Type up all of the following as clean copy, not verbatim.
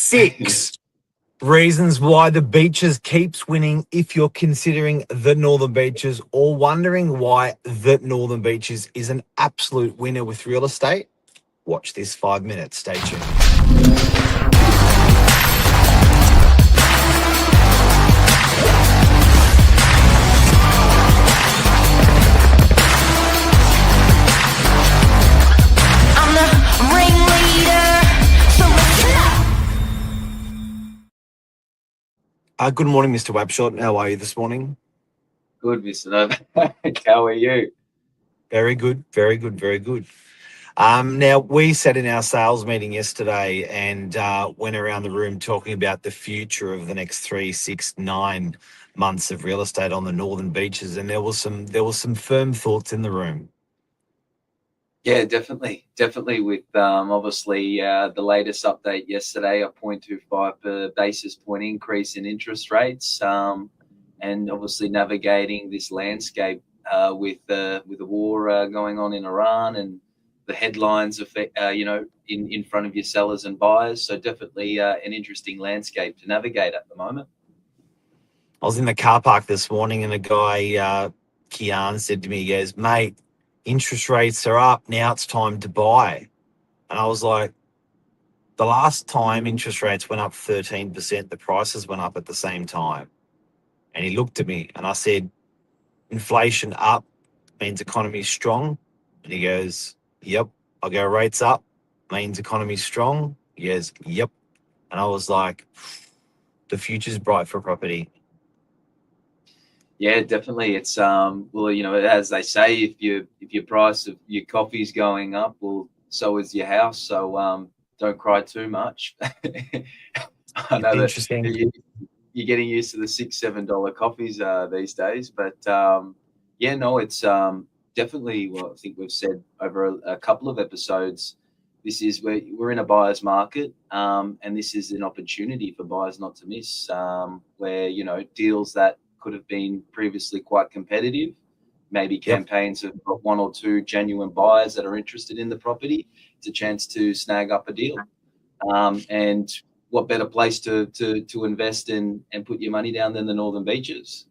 6 reasons why the Beaches keeps winning if you're considering the Northern Beaches or wondering why the Northern Beaches is an absolute winner with real estate. Watch this 5 minutes. Stay tuned. Good morning, Mr. Wabshot. How are you this morning? Good, Mr. Novak. How are you? Very good, very good, very good. Now, we sat in our sales meeting yesterday and went around the room talking about the future of the next 3, 6, 9 months of real estate on the Northern Beaches, and there was some firm thoughts in the room. Yeah, definitely. With obviously the latest update yesterday, a 0.25 basis point increase in interest rates, and obviously navigating this landscape with the war going on in Iran and the headlines affect, in front of your sellers and buyers. So definitely an interesting landscape to navigate at the moment. I was in the car park this morning and a guy, Kian, said to me, he goes, "Mate, interest rates are up. Now it's time to buy." And I was like, the last time interest rates went up 13%, the prices went up at the same time. And he looked at me and I said, "Inflation up means economy's strong." And he goes, "Yep." I go, "Rates up means economy's strong." He goes, "Yep." And I was like, the future's bright for property. Yeah, definitely. It's well, as they say, if your price of your coffee's going up, well, so is your house. So don't cry too much. I know that Interesting. you're getting used to the $6-7 coffees these days, but yeah, no, it's definitely. Well, I think we've said over a couple of episodes, this is where we're in a buyer's market, and this is an opportunity for buyers not to miss, where deals that could have been previously quite competitive, maybe campaigns have got 1 or 2 genuine buyers that are interested in the property. It's a chance to snag up a deal, and what better place to invest in and put your money down than the Northern Beaches?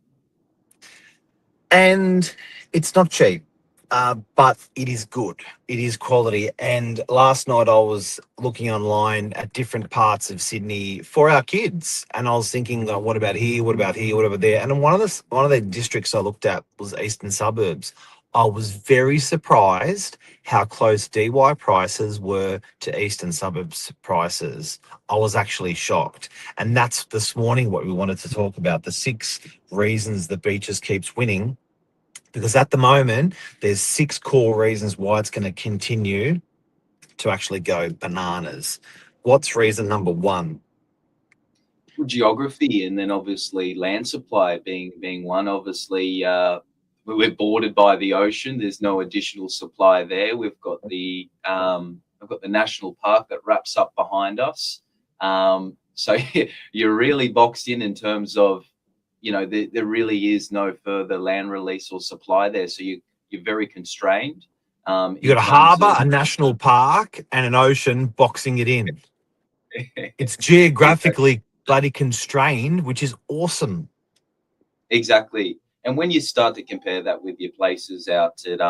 And it's not cheap, but it is good. It is quality. And last night I was looking online at different parts of Sydney for our kids, and I was thinking, like, what about here? What about here? What about there? And one of the districts I looked at was Eastern Suburbs. I was very surprised how close DY prices were to Eastern Suburbs prices. I was actually shocked. And that's this morning what we wanted to talk about, the 6 reasons the Beaches keeps winning. Because at the moment, there's 6 core reasons why it's going to continue to actually go bananas. What's reason number 1? Geography, and then obviously land supply being one. Obviously, we're bordered by the ocean. There's no additional supply there. We've got the national park that wraps up behind us. So you're really boxed in terms of, there really is no further land release or supply there. So you're very constrained. You've got a harbour, a national park, and an ocean boxing it in. It's geographically bloody constrained, which is awesome. Exactly. And when you start to compare that with your places out at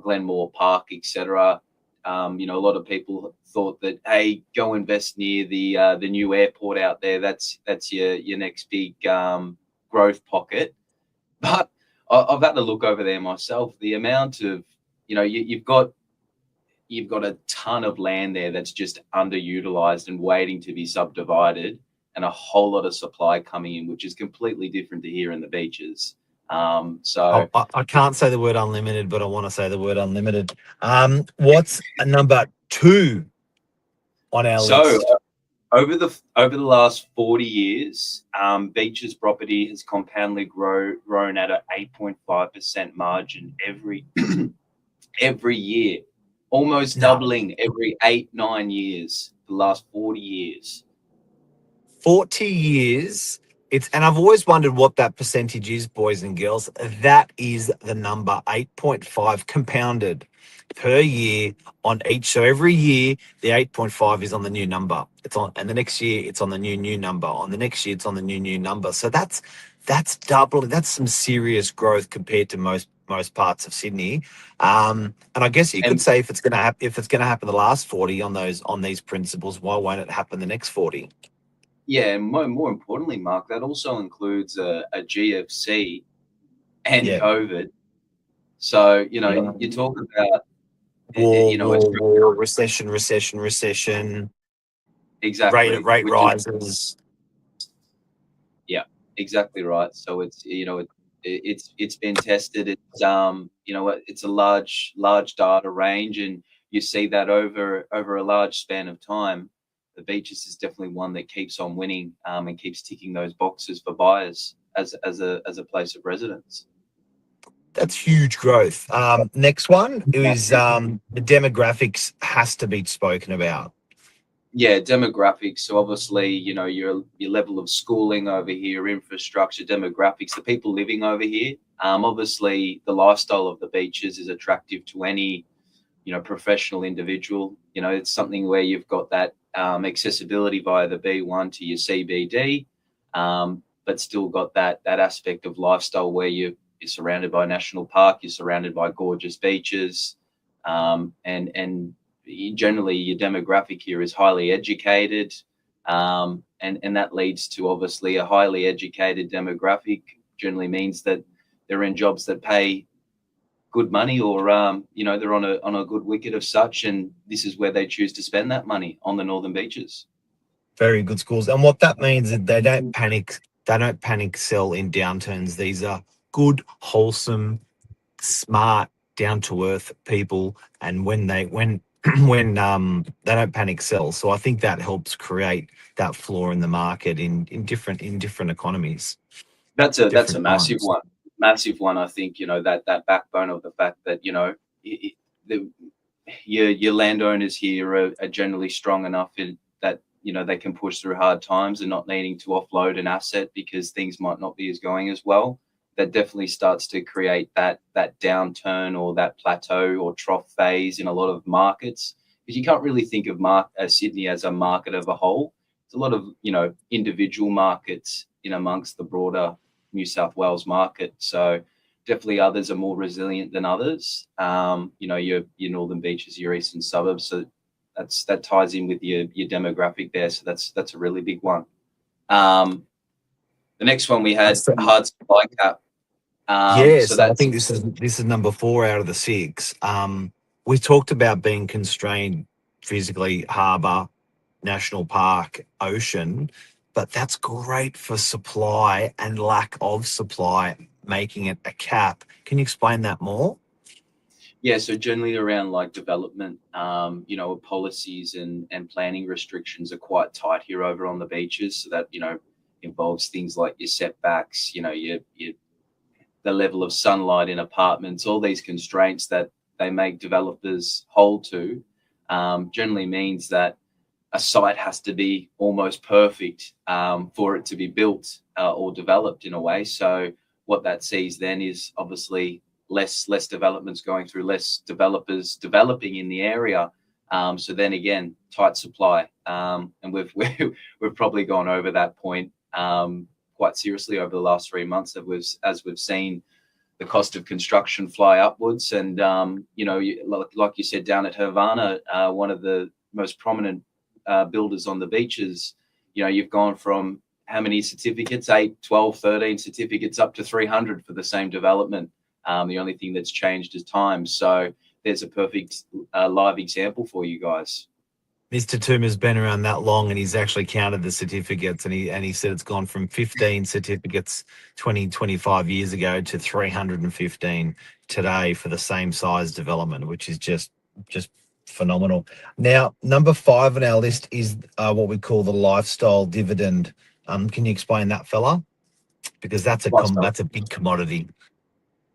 Glenmore Park, etc., a lot of people thought that, hey, go invest near the new airport out there. That's your next big growth pocket. But I've had to look over there myself. The amount of, you've got a ton of land there that's just underutilized and waiting to be subdivided, and a whole lot of supply coming in, which is completely different to here in the Beaches. So I can't say the word unlimited, but I want to say the word unlimited. What's number 2 on our list? Over the last 40 years, Beaches property has compoundly grown at an 8.5% margin every year, almost doubling every 8-9 years. The last 40 years. 40 years. And I've always wondered what that percentage is, boys and girls. That is the number, 8.5 compounded. per year on each. So every year the 8.5 is on the new number. It's on, and the next year it's on the new number. On the next year it's on the new number. So that's double. That's some serious growth compared to most parts of Sydney. And I guess you could And say if it's going to happen, the last 40 on these principles, why won't it happen the next 40? yeah, and more importantly, Mark, that also includes a GFC and Yeah. COVID. So, Yeah. you talk about, War, you know, war, war, recession, rate exactly, rate which is, rises. yeah, exactly right. So it's been tested. It's it's a large data range, and you see that over a large span of time. The Beaches is definitely one that keeps on winning, and keeps ticking those boxes for buyers as a place of residence. That's huge growth. Next one is the demographics has to be spoken about. Yeah, demographics. So obviously, your level of schooling over here, infrastructure, demographics, the people living over here. Obviously, the lifestyle of the Beaches is attractive to any professional individual. It's something where you've got that accessibility via the B1 to your CBD, but still got that aspect of lifestyle where you're surrounded by a national park, you're surrounded by gorgeous beaches, and generally your demographic here is highly educated, and that leads to obviously a highly educated demographic. Generally means that they're in jobs that pay good money, or they're on a good wicket of such, and this is where they choose to spend that money on the northern beaches. Very good schools. And what that means is they don't panic. They don't panic sell in downturns. These are good, wholesome, smart, down to earth people. And when they don't panic sell. So I think that helps create that floor in the market in different economies, That's a different massive times. one, massive one. I think that backbone of the fact that the your landowners here are generally strong enough in that they can push through hard times and not needing to offload an asset because things might not be as going as well. That definitely starts to create that downturn or that plateau or trough phase in a lot of markets, because you can't really think of Sydney as a market of a whole. It's a lot of individual markets in amongst the broader New South Wales market. So definitely others are more resilient than others. Your northern beaches, your eastern suburbs. So that ties in with your demographic there. So that's a really big one. The next one we had hard supply cap. Yeah, So so I that's think this is number 4 out of the 6. We talked about being constrained physically, harbour, national park, ocean, but that's great for supply and lack of supply, making it a cap. Can you explain that more? Yeah, so generally around like development, policies and planning restrictions are quite tight here over on the beaches. So that involves things like your setbacks, your the level of sunlight in apartments, all these constraints that they make developers hold to, generally means that a site has to be almost perfect for it to be built or developed in a way. So what that sees then is obviously less developments going through, less developers developing in the area. So then again, tight supply, and we've probably gone over that point quite seriously over the last 3 months, as we've seen the cost of construction fly upwards. And like you said, down at Havana, one of the most prominent builders on the beaches, you've gone from how many certificates, 8, 12, 13 certificates, up to 300 for the same development. The only thing that's changed is time. So there's a perfect live example for you guys. Mr. Toom has been around that long, and he's actually counted the certificates, and he said it's gone from 15 certificates 25 years ago to 315 today for the same size development, which is just phenomenal. Now, number 5 on our list is what we call the lifestyle dividend. Can you explain that, fella? Because that's a big commodity.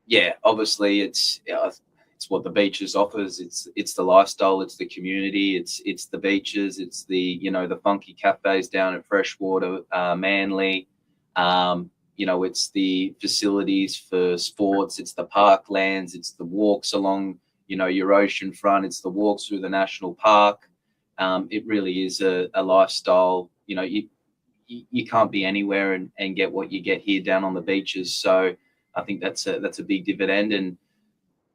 Yeah, obviously it's what the beaches offers. It's the lifestyle, it's the community, it's the beaches, it's the funky cafes down at Freshwater, Manly. It's the facilities for sports, it's the parklands, it's the walks along you know, your ocean front. It's the walks through the national park. It really is a lifestyle. You know, you can't be anywhere and get what you get here down on the beaches. So I think that's a big dividend. And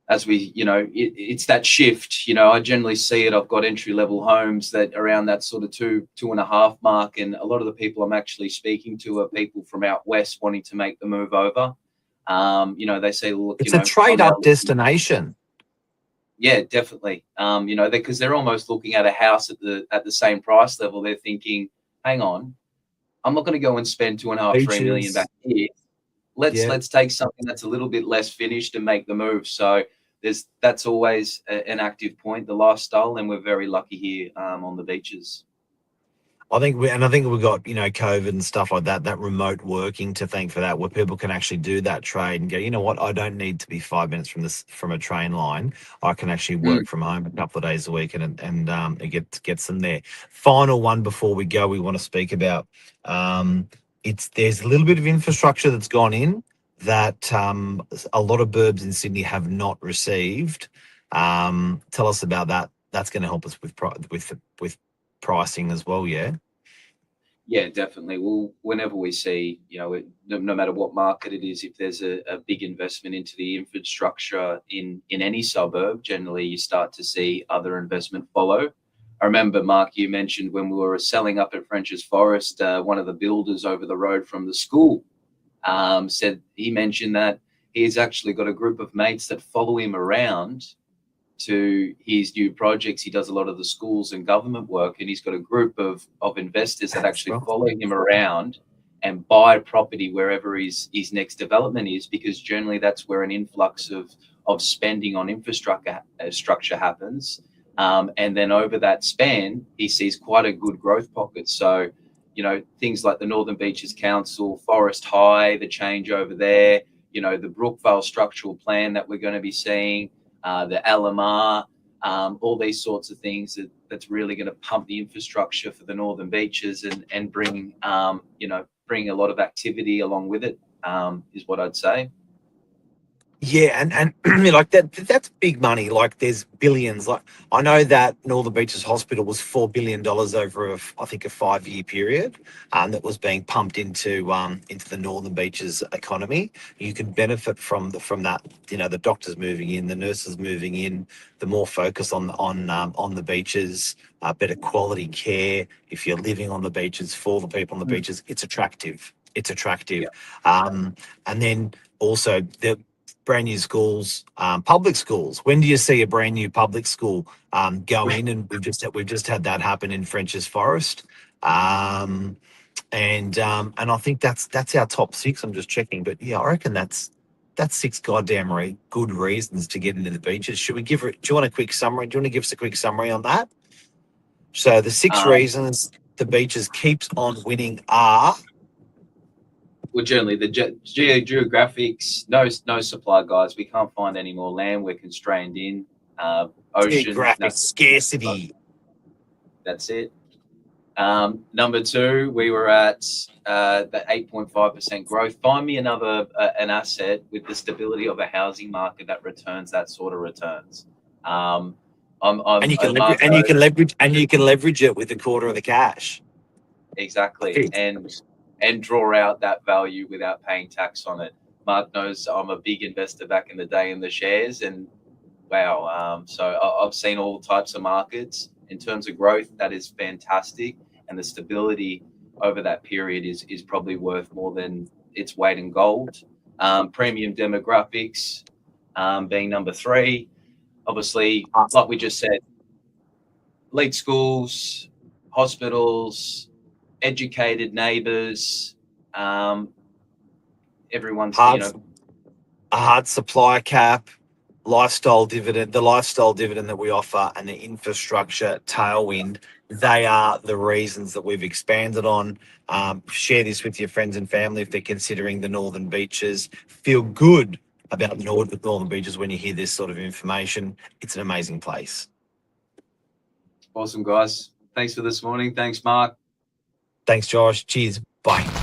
as we, you know, it's that shift. You know, I generally see it. I've got entry level homes that around that sort of 2.5 mark, and a lot of the people I'm actually speaking to are people from out west wanting to make the move over. You know, they say, look, It's you a know, trade I'm up out- destination. yeah, definitely. You know, because they're almost looking at a house at the same price level. They're thinking, hang on, I'm not going to go and spend 2.5, 3 million back Beaches. here. Let's Yeah. take something that's a little bit less finished and make the move. So that's always an active point, the lifestyle, and we're very lucky here on the beaches. I think we've got, you know, COVID and stuff like that, that remote working to thank for that, where people can actually do that trade and go, you know what, I don't need to be 5 minutes from a train line. I can actually work from home a couple of days a week and it gets them there. Final one before we go, we want to speak about there's a little bit of infrastructure that's gone in that a lot of burbs in Sydney have not received. Tell us about that. That's going to help us with pricing as well, yeah? Yeah, definitely. Well, whenever we see, you know, no matter what market it is, if there's a big investment into the infrastructure in any suburb, generally you start to see other investment follow. I remember, Mark, you mentioned when we were selling up at French's Forest, one of the builders over the road from the school he mentioned that he's actually got a group of mates that follow him around to his new projects. He does a lot of the schools and government work, and he's got a group of investors that actually follow him around and buy property wherever his next development is, because generally that's where an influx of spending on infrastructure happens. And then over that span, he sees quite a good growth pocket. So, you know, things like the Northern Beaches Council, Forest High, the change over there, you know, the Brookvale structural plan that we're going to be seeing, the LMR, all these sorts of things that's really going to pump the infrastructure for the Northern Beaches and bring, you know, bring a lot of activity along with it, is what I'd say. Yeah, and like that's big money. Like there's billions. Like I know that Northern Beaches Hospital was $4 billion over I think a 5-year period, that was being pumped into the Northern Beaches economy. You can benefit from that. You know, the doctors moving in, the nurses moving in, the more focus on the beaches, better quality care. If you're living on the beaches for the people on the beaches, it's attractive. It's attractive, and then also the brand new schools, public schools. When do you see a brand new public school go in? And we've just had that happen in French's Forest, and I think that's our top 6. I'm just checking, but yeah, I reckon that's 6 goddamn good reasons to get into the beaches. Should we give it? Do you want a quick summary? Do you want to give us a quick summary on that? So the 6 reasons the beaches keeps on winning are. Well, generally the geographics, no supply, guys. We can't find any more land. We're constrained in ocean. Geographic scarcity. That's it. Number 2, we were at the 8.5% growth. Find me another an asset with the stability of a housing market that returns that sort of returns. And you can leverage it with a quarter of the cash. Exactly, and draw out that value without paying tax on it. Mark knows I'm a big investor back in the day in the shares, and wow, so I've seen all types of markets. In terms of growth, that is fantastic, and the stability over that period is probably worth more than its weight in gold. Premium demographics being number 3. Obviously, like we just said, elite schools, hospitals, educated neighbours, everyone's a hard supply cap, lifestyle dividend, the lifestyle dividend that we offer, and the infrastructure tailwind. They are the reasons that we've expanded on. Share this with your friends and family if they're considering the Northern Beaches. Feel good about the Northern Beaches when you hear this sort of information. It's an amazing place. Awesome, guys. Thanks for this morning. Thanks, Mark. Thanks, Josh. Cheers. Bye.